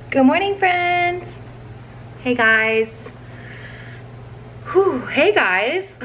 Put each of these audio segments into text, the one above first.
Good morning, friends. Hey guys. Whew, hey guys.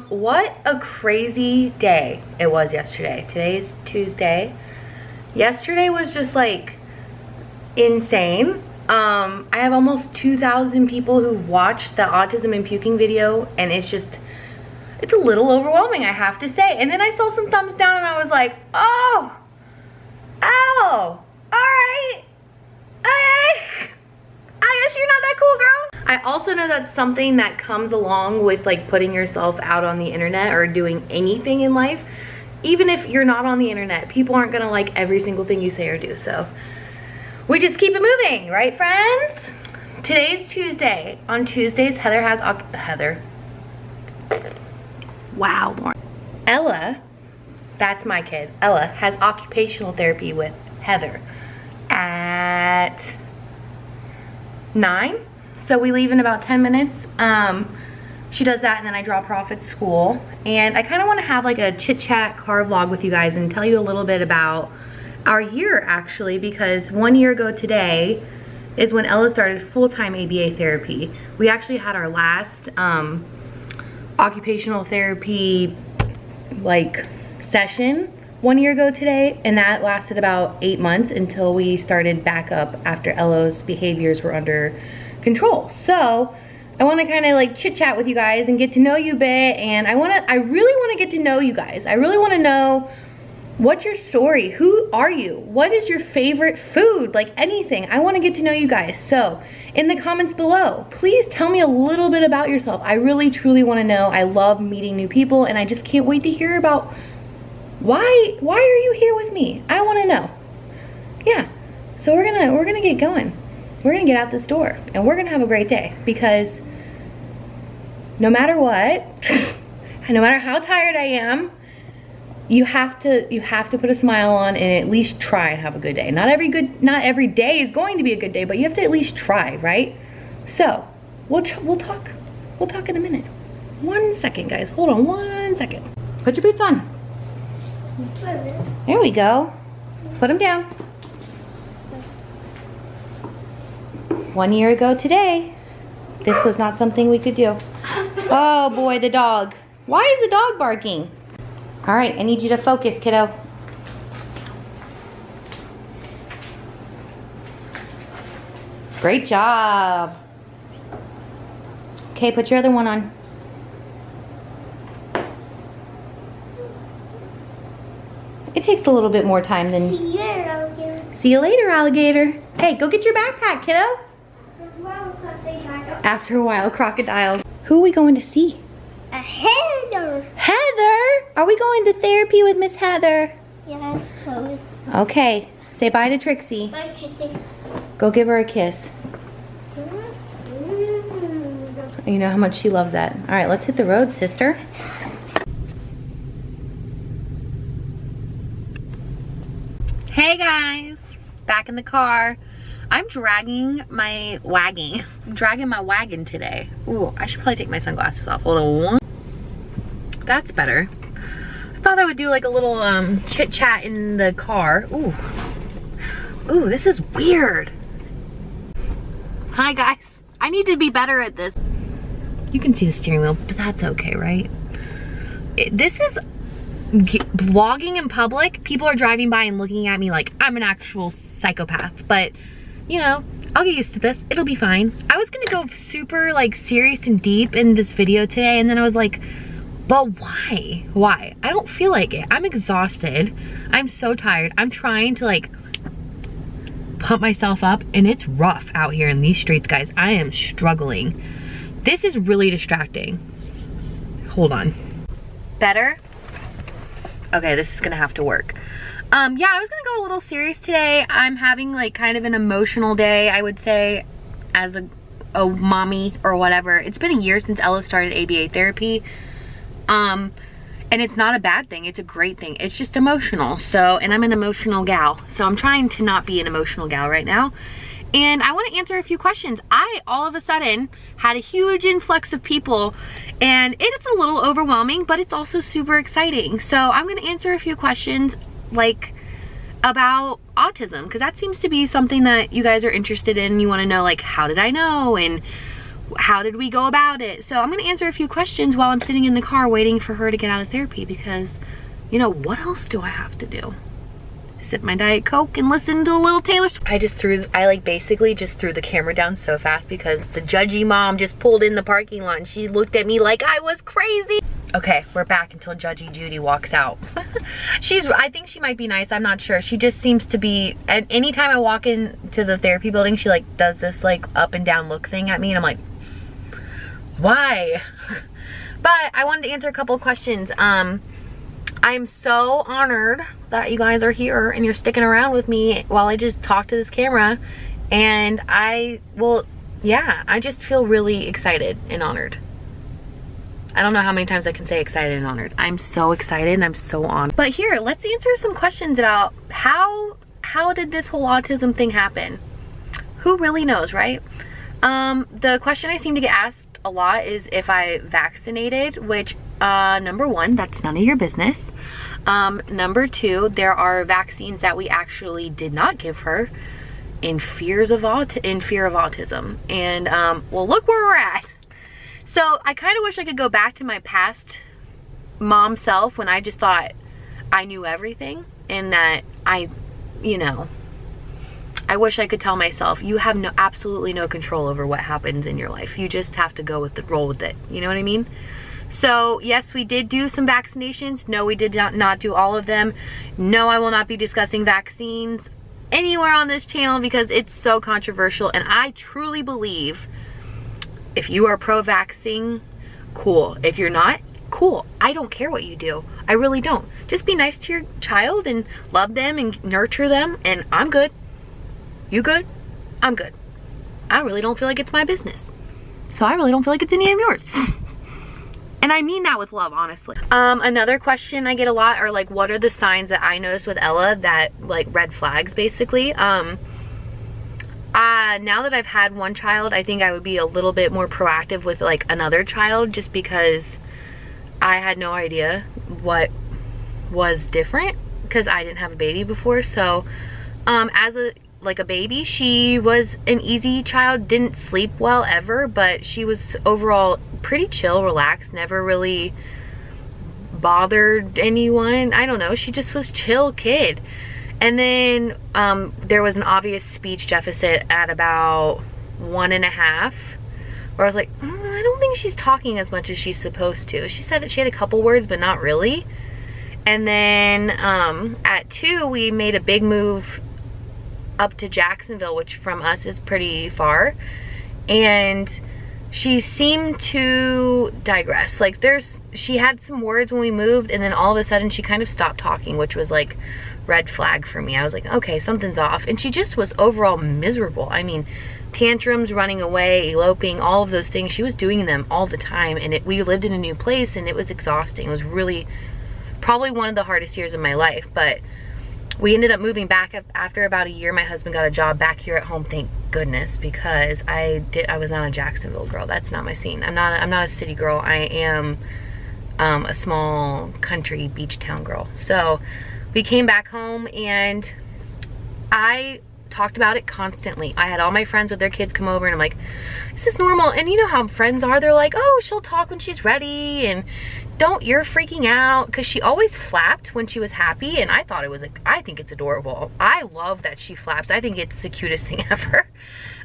What a crazy day it was yesterday. Today is Tuesday. Yesterday was just like insane. I have almost 2,000 people who've watched the autism and puking video, and it's a little overwhelming, I have to say. And then I saw some thumbs down and I was like, oh, all right. Okay. I guess you're not that cool, girl. I also know that's something that comes along with like putting yourself out on the internet or doing anything in life. Even if you're not on the internet, people aren't gonna like every single thing you say or do, so we just keep it moving, right, friends? Today's Tuesday. On Tuesdays, Wow. Ella, that's my kid, Ella, has occupational therapy with Heather at 9. So we leave in about 10 minutes. She does that, and then I drop her off at school. And I kind of want to have like a chit chat car vlog with you guys and tell you a little bit about our year, actually, because 1 year ago today is when Ella started full-time ABA therapy. We actually had our last occupational therapy like session 1 year ago today, and that lasted about 8 months until we started back up after Ella's behaviors were under control. So I want to kind of like chit chat with you guys and get to know you a bit, and I really want to get to know you guys. I really want to know, what's your story? Who are you? What is your favorite food? Like anything. I want to get to know you guys. So in the comments below, please tell me a little bit about yourself. I really truly want to know. I love meeting new people, and I just can't wait to hear about why are you here with me? I want to know. Yeah. So we're gonna get going. We're gonna get out this door, and we're gonna have a great day, because no matter what, and no matter how tired I am, you have to put a smile on and at least try and have a good day. Not every day is going to be a good day, but you have to at least try, right? So we'll talk in a minute. 1 second, guys. Hold on 1 second. Put your boots on. There we go. Put them down. 1 year ago today, this was not something we could do. Oh boy, the dog. Why is the dog barking? All right, I need you to focus, kiddo. Great job. Okay, put your other one on. It takes a little bit more time than... See you later, alligator. See you later, alligator. Hey, go get your backpack, kiddo. After a while, crocodile. Who are we going to see? Heather. Heather? Are we going to therapy with Miss Heather? Yeah, I suppose. Okay, say bye to Trixie. Bye, Trixie. Go give her a kiss. You know how much she loves that. All right, let's hit the road, sister. Hey guys, back in the car. I'm dragging my wagon today. Ooh, I should probably take my sunglasses off. Hold on. That's better. I thought I would do like a little chit chat in the car. Ooh, this is weird. Hi guys, I need to be better at this. You can see the steering wheel, but that's okay, right? This is vlogging in public. People are driving by and looking at me like I'm an actual psychopath, but you know, I'll get used to this. It'll be fine. I was gonna go super like serious and deep in this video today, and then I was like, but why? Why? I don't feel like it. I'm exhausted. I'm so tired. I'm trying to like pump myself up, and it's rough out here in these streets, guys. I am struggling. This is really distracting. Hold on. Better? Okay, this is gonna have to work. Yeah, I was gonna go a little serious today. I'm having like kind of an emotional day, I would say, as a mommy or whatever. It's been a year since Ella started ABA therapy. And it's not a bad thing, it's a great thing. It's just emotional. So, and I'm an emotional gal. So I'm trying to not be an emotional gal right now. And I want to answer a few questions. I, all of a sudden, had a huge influx of people, and it's a little overwhelming, but it's also super exciting. So I'm going to answer a few questions, like, about autism, because that seems to be something that you guys are interested in. You want to know, like, how did I know and how did we go about it? So I'm going to answer a few questions while I'm sitting in the car waiting for her to get out of therapy, because, you know, what else do I have to do? Sip my Diet Coke and listen to a little Taylor Swift. I like basically just threw the camera down so fast because the judgy mom just pulled in the parking lot and she looked at me like I was crazy. Okay, we're back until Judgy Judy walks out. I think she might be nice, I'm not sure. She just seems to be, and anytime I walk into the therapy building, she like does this like up and down look thing at me and I'm like, why? But I wanted to answer a couple of questions. I'm so honored that you guys are here and you're sticking around with me while I just talk to this camera. And yeah, I just feel really excited and honored. I don't know how many times I can say excited and honored. I'm so excited and I'm so honored. But here, let's answer some questions about how did this whole autism thing happen? Who really knows, right? The question I seem to get asked a lot is if I vaccinated, which number one, that's none of your business. Number two, there are vaccines that we actually did not give her in fear of autism. And well, look where we're at. So I kind of wish I could go back to my past mom self when I just thought I knew everything and that I wish I could tell myself, you have absolutely no control over what happens in your life. You just have to roll with it. You know what I mean? So yes, we did do some vaccinations. No, we did not do all of them. No, I will not be discussing vaccines anywhere on this channel because it's so controversial. And I truly believe if you are pro-vaccine, cool. If you're not, cool. I don't care what you do. I really don't. Just be nice to your child and love them and nurture them, and I'm good. You good? I'm good. I really don't feel like it's my business. So I really don't feel like it's any of yours. And I mean that with love, honestly. Another question I get a lot are like, what are the signs that I noticed with Ella that, like, red flags, basically? Now that I've had one child, I think I would be a little bit more proactive with like another child, just because I had no idea what was different because I didn't have a baby before. So as a baby, she was an easy child, didn't sleep well ever, but she was overall pretty chill, relaxed, never really bothered anyone. I don't know, she just was chill kid. And then there was an obvious speech deficit at about 1.5, where I was like, I don't think she's talking as much as she's supposed to. She said that she had a couple words, but not really. And then at 2, we made a big move up to Jacksonville, which from us is pretty far. And she seemed to digress. Like she had some words when we moved, and then all of a sudden she kind of stopped talking, which was like red flag for me. I was like, okay, something's off. And she just was overall miserable. I mean, tantrums, running away, eloping, all of those things. She was doing them all the time. And we lived in a new place and it was exhausting. It was really probably one of the hardest years of my life. But we ended up moving back after about a year. My husband got a job back here at home, thank goodness, because I was not a Jacksonville girl. That's not my scene. I'm not a city girl. I am a small country beach town girl. So we came back home and I talked about it constantly. I had all my friends with their kids come over and I'm like, this is normal. And you know how friends are, they're like, oh, she'll talk when she's ready, and you're freaking out, because she always flapped when she was happy, and I thought it was like, I think it's adorable. I love that she flaps. I think it's the cutest thing ever.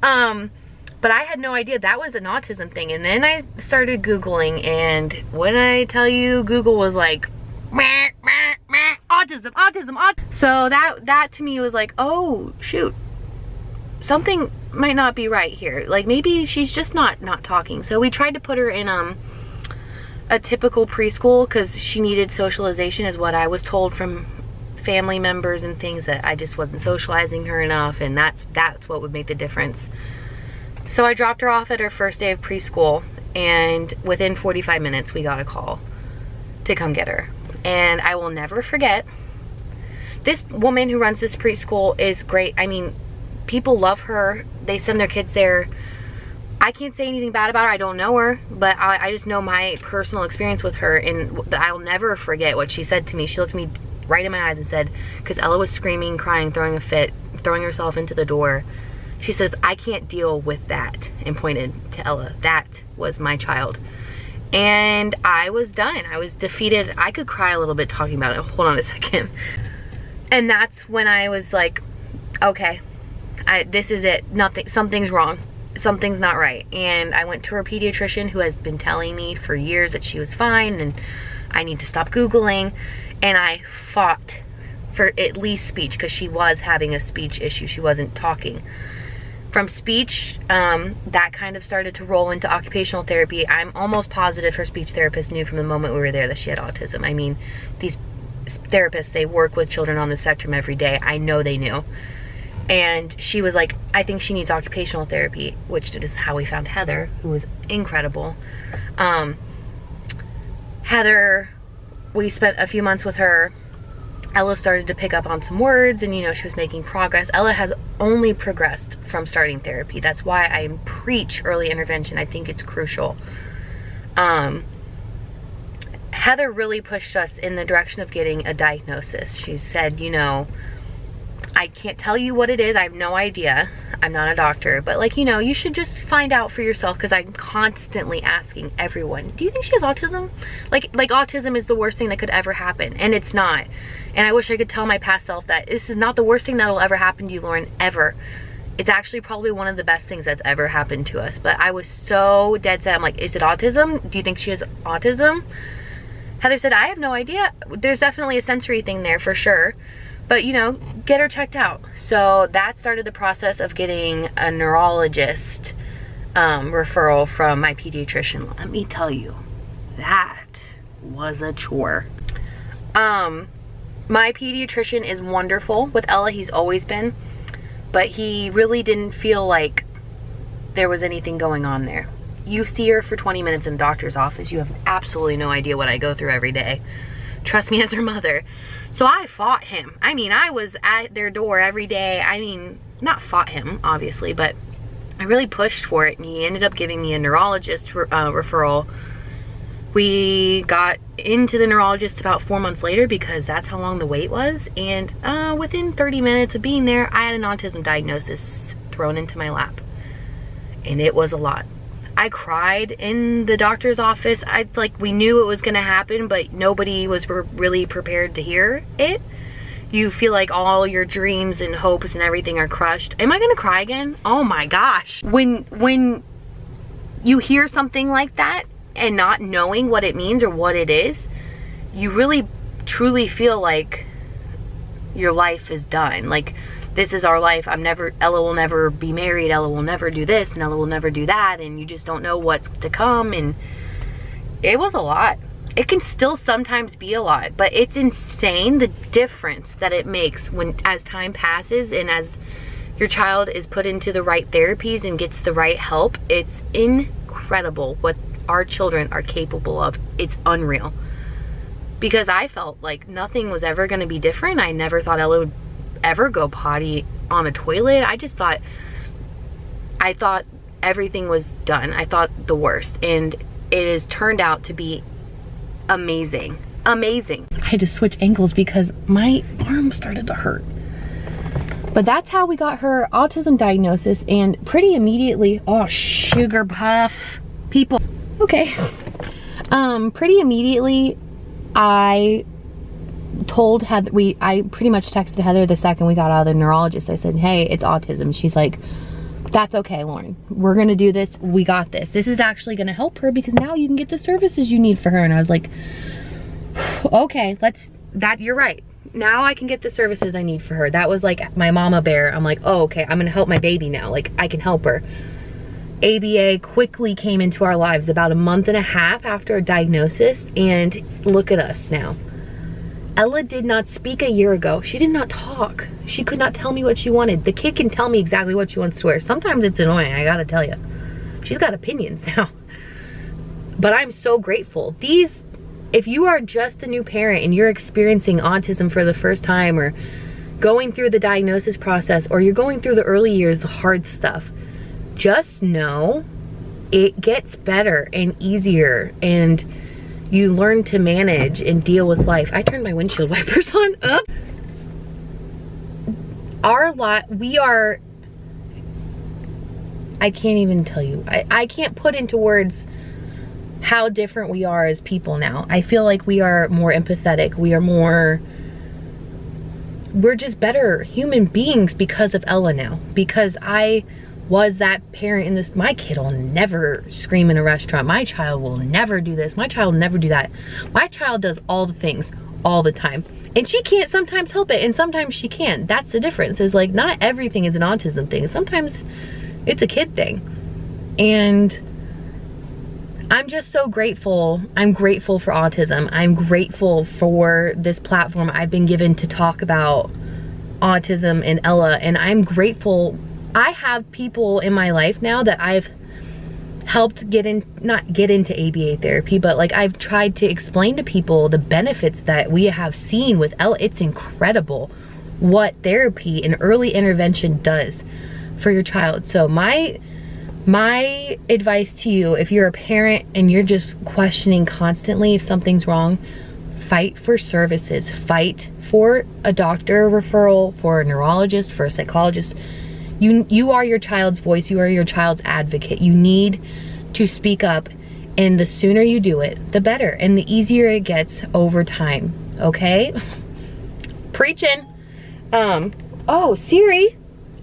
But I had no idea that was an autism thing. And then I started Googling, and when I tell you, Google was like, meh, meh, meh, autism, autism, autism. So that to me was like, oh shoot, something might not be right here. Like maybe she's just not talking. So we tried to put her in a typical preschool because she needed socialization, is what I was told from family members and things, that I just wasn't socializing her enough, and that's what would make the difference. So I dropped her off at her first day of preschool, and within 45 minutes we got a call to come get her. And I will never forget, this woman who runs this preschool is great. I mean, people love her. They send their kids there. I can't say anything bad about her. I don't know her, but I just know my personal experience with her, and I'll never forget what she said to me. She looked me right in my eyes and said, because Ella was screaming, crying, throwing a fit, throwing herself into the door. She says, I can't deal with that, and pointed to Ella. That was my child. And I was done. I was defeated. I could cry a little bit talking about it. Hold on a second. And that's when I was like, okay, this is it. Something's wrong. Something's not right. And I went to her pediatrician, who has been telling me for years that she was fine and I need to stop Googling. And I fought for at least speech, because she was having a speech issue. She wasn't talking. From speech, that kind of started to roll into occupational therapy. I'm almost positive her speech therapist knew from the moment we were there that she had autism. I mean, these therapists, they work with children on the spectrum every day. I know they knew. And she was like, I think she needs occupational therapy, which is how we found Heather, who was incredible. Heather, we spent a few months with her. Ella started to pick up on some words, and she was making progress. Ella has only progressed from starting therapy. That's why I preach early intervention. I think it's crucial. Heather really pushed us in the direction of getting a diagnosis. She said, I can't tell you what it is. I have no idea. I'm not a doctor, but you should just find out for yourself, because I'm constantly asking everyone, do you think she has autism? Like autism is the worst thing that could ever happen, and it's not. And I wish I could tell my past self that this is not the worst thing that will ever happen to you, Lauren, ever. It's actually probably one of the best things that's ever happened to us. But I was so dead set. I'm like, is it autism? Do you think she has autism? Heather said, I have no idea. There's definitely a sensory thing there for sure. But get her checked out. So that started the process of getting a neurologist referral from my pediatrician. Let me tell you, that was a chore. My pediatrician is wonderful. With Ella, he's always been, but he really didn't feel like there was anything going on there. You see her for 20 minutes in a doctor's office. You have absolutely no idea what I go through every day. Trust me as her mother. So I fought him. I mean, I was at their door every day. I mean, not fought him, obviously, but I really pushed for it, and he ended up giving me a neurologist referral. We got into the neurologist about 4 months later, because that's how long the wait was. And within 30 minutes of being there, I had an autism diagnosis thrown into my lap. And it was a lot. I cried in the doctor's office. It's like we knew it was going to happen, but nobody was really prepared to hear it. You feel like all your dreams and hopes and everything are crushed. Am I going to cry again? Oh my gosh. When you hear something like that, and not knowing what it means or what it is, you really truly feel like your life is done. Like, this is our life. Ella will never be married. Ella will never do this, and Ella will never do that. And you just don't know what's to come. And it was a lot. It can still sometimes be a lot, but it's insane the difference that it makes as time passes and as your child is put into the right therapies and gets the right help. It's incredible what our children are capable of. It's unreal. Because I felt like nothing was ever going to be different. I never thought Ella would ever go potty on a toilet. I thought everything was done. I thought the worst, and it has turned out to be amazing. Amazing. I had to switch ankles because my arm started to hurt. But that's how we got her autism diagnosis, and pretty immediately, oh, sugar puff people. Okay. Pretty immediately, I told Heather, I pretty much texted Heather the second we got out of the neurologist. I said, hey, it's autism. She's like, that's okay, Lauren. We're gonna do this. We got this. This is actually gonna help her, because now you can get the services you need for her. And I was like, okay, you're right. Now I can get the services I need for her. That was like my mama bear. I'm like, oh, okay, I'm gonna help my baby now. Like, I can help her. ABA quickly came into our lives about a month and a half after a diagnosis, and look at us now. Ella did not speak a year ago. She did not talk. She could not tell me what she wanted. The kid can tell me exactly what she wants to wear. Sometimes it's annoying, I gotta tell you. She's got opinions now. But I'm so grateful. If you are just a new parent and you're experiencing autism for the first time, or going through the diagnosis process, or you're going through the early years, the hard stuff, just know it gets better and easier, and You learn to manage and deal with life. I turned my windshield wipers on. Up. I can't even tell you. I can't put into words how different we are as people now. I feel like we are more empathetic. We're just better human beings because of Ella now. Because I was that parent in this. My kid will never scream in a restaurant. My child will never do this. My child will never do that. My child does all the things all the time. And she can't sometimes help it, and sometimes she can. That's the difference, is like not everything is an autism thing. Sometimes it's a kid thing. And I'm just so grateful. I'm grateful for autism. I'm grateful for this platform I've been given to talk about autism and Ella. And I'm grateful. I have people in my life now that I've helped not get into ABA therapy, but like I've tried to explain to people the benefits that we have seen with Ella. It's incredible what therapy and early intervention does for your child. So my advice to you, if you're a parent and you're just questioning constantly if something's wrong, fight for services. Fight for a doctor referral, for a neurologist, for a psychologist. You are your child's voice. You are your child's advocate. You need to speak up, and the sooner you do it, the better, and the easier it gets over time, okay? Preaching. Oh, Siri,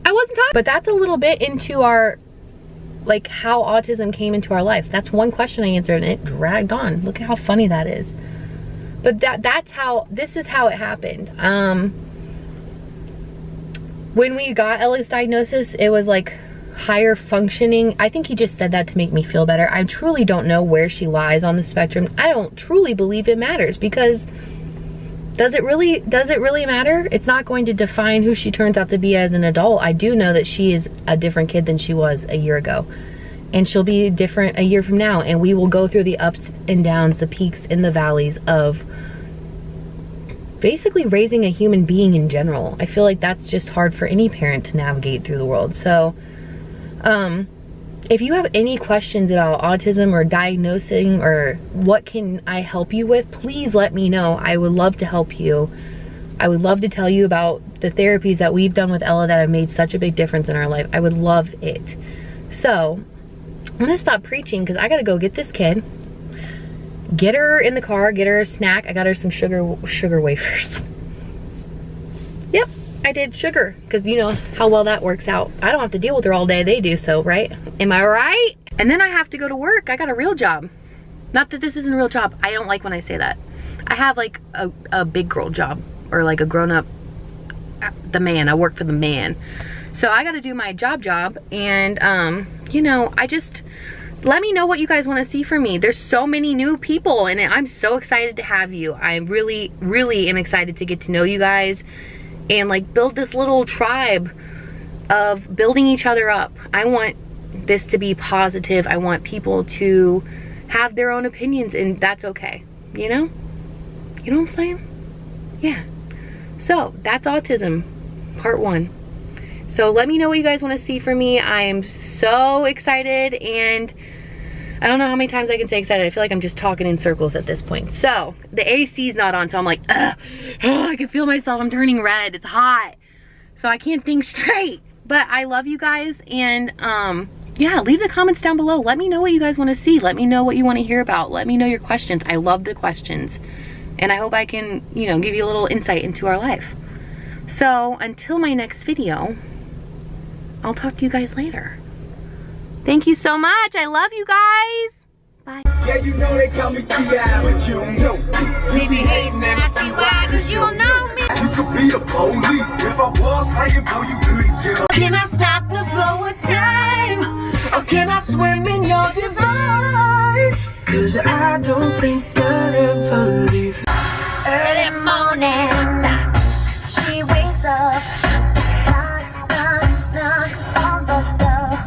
I wasn't talking. But that's a little bit into our, like, how autism came into our life. That's one question I answered, and it dragged on. Look at how funny that is. But this is how it happened. When we got Ella's diagnosis, it was like higher functioning. I think he just said that to make me feel better. I truly don't know where she lies on the spectrum. I don't truly believe it matters, because does it really matter? It's not going to define who she turns out to be as an adult. I do know that she is a different kid than she was a year ago, and she'll be different a year from now, and we will go through the ups and downs, the peaks and the valleys of basically raising a human being in general. I feel like that's just hard for any parent to navigate through the world. So if you have any questions about autism or diagnosing, or what can I help you with, please let me know. I would love to help you. I would love to tell you about the therapies that we've done with Ella that have made such a big difference in our life. I would love it. So I'm gonna stop preaching because I gotta go get this kid, get her in the car, get her a snack. I got her some sugar wafers. Yep, I did sugar, because you know how well that works out. I don't have to deal with her all day, they do so, right? Am I right? And then I have to go to work. I got a real job. Not that this isn't a real job. I don't like when I say that. I have like a big girl job, or like a grown up, the man. I work for the man. So I got to do my job, and you know, let me know what you guys want to see from me. There's so many new people, and I'm so excited to have you. I really, really am excited to get to know you guys and like build this little tribe of building each other up. I want this to be positive. I want people to have their own opinions, and that's okay. You know? You know what I'm saying? Yeah. So that's autism, part 1. So let me know what you guys want to see from me. I am so excited, and I don't know how many times I can say excited. I feel like I'm just talking in circles at this point. So the AC's not on, so I'm like, ugh, I can feel myself. I'm turning red. It's hot. So I can't think straight. But I love you guys, and yeah, leave the comments down below. Let me know what you guys want to see. Let me know what you want to hear about. Let me know your questions. I love the questions, and I hope I can, you know, give you a little insight into our life. So until my next video, I'll talk to you guys later. Thank you so much. I love you guys. Bye. Yeah, you know they call me T.I., but you don't know me. Leave me hating and I see why, cause you don't know me. You could be a police if I was hanging for you couldn't get up. Can I stop the flow of time? Or can I swim in your divine? Cause I don't think I'll ever leave. Early morning, she wakes up. Knock, knock, knock on the door.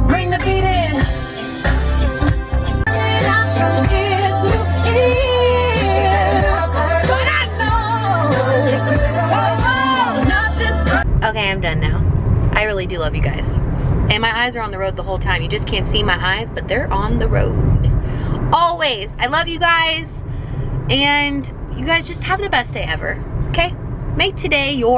Bring the beat in. And I'm from here to here. But I know nothing's. Okay, I'm done now. I really do love you guys. And my eyes are on the road the whole time. You just can't see my eyes, but they're on the road. Always. I love you guys. And you guys just have the best day ever. Okay? Make today your